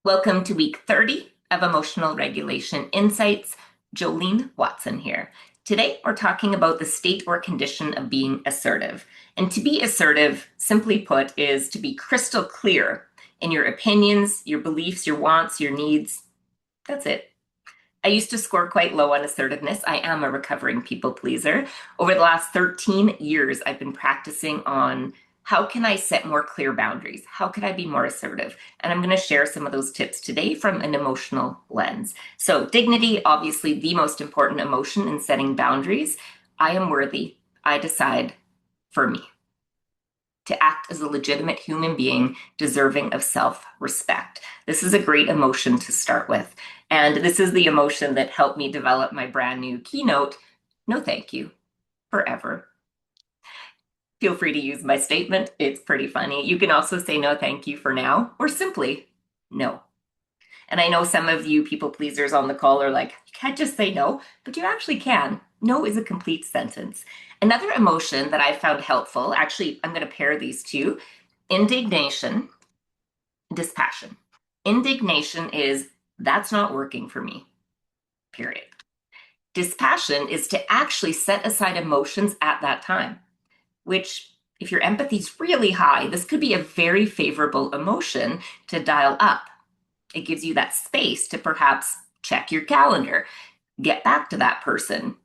Welcome to week 30 of Emotional Regulation Insights. Jolene Watson here. Today, we're talking about the state or condition of being assertive. And to be assertive, simply put, is to be crystal clear in your opinions, your beliefs, your wants, your needs. That's it. I used to score quite low on assertiveness. I am a recovering people pleaser. Over the last 13 years, I've been practicing on how can I set more clear boundaries? How can I be more assertive? And I'm going to share some of those tips today from an emotional lens. So dignity, obviously the most important emotion in setting boundaries. I am worthy. I decide for me to act as a legitimate human being deserving of self-respect. This is a great emotion to start with. And this is the emotion that helped me develop my brand new keynote, no thank you, forever. Feel free to use my statement. It's pretty funny. You can also say no thank you for now, or simply no. And I know some of you people pleasers on the call are like, you can't just say no, but you actually can. No is a complete sentence. Another emotion that I found helpful, actually, I'm going to pair these two, indignation, dispassion. Indignation is, that's not working for me, period. Dispassion is to actually set aside emotions at that time, which if your empathy is really high, this could be a very favorable emotion to dial up. It gives you that space to perhaps check your calendar, get back to that person.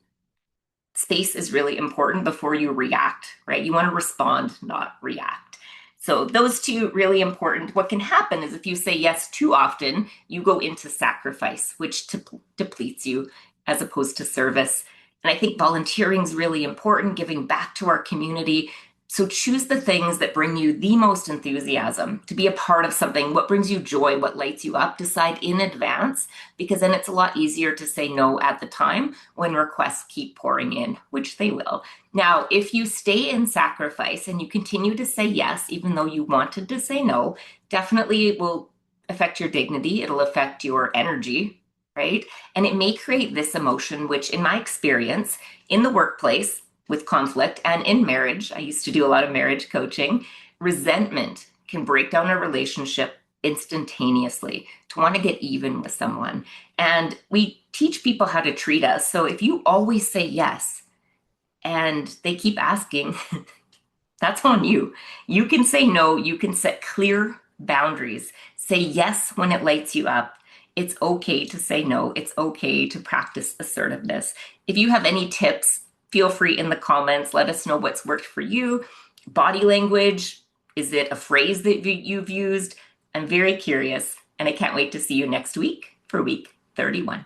Space is really important before you react, right? You want to respond, not react. So those two really important. What can happen is if you say yes too often, you go into sacrifice, which depletes you as opposed to service. And I think volunteering is really important, giving back to our community. So choose the things that bring you the most enthusiasm to be a part of something. What brings you joy, what lights you up, decide in advance, because then it's a lot easier to say no at the time when requests keep pouring in, which they will. Now, if you stay in sacrifice and you continue to say yes, even though you wanted to say no, definitely it will affect your dignity. It'll affect your energy, right? And it may create this emotion, which in my experience in the workplace, with conflict and in marriage, I used to do a lot of marriage coaching, resentment can break down a relationship instantaneously to want to get even with someone. And we teach people how to treat us. So if you always say yes and they keep asking, that's on you. You can say no, you can set clear boundaries. Say yes when it lights you up. It's okay to say no. It's okay to practice assertiveness. If you have any tips, feel free in the comments. Let us know what's worked for you. Body language, is it a phrase that you've used? I'm very curious, and I can't wait to see you next week for week 31.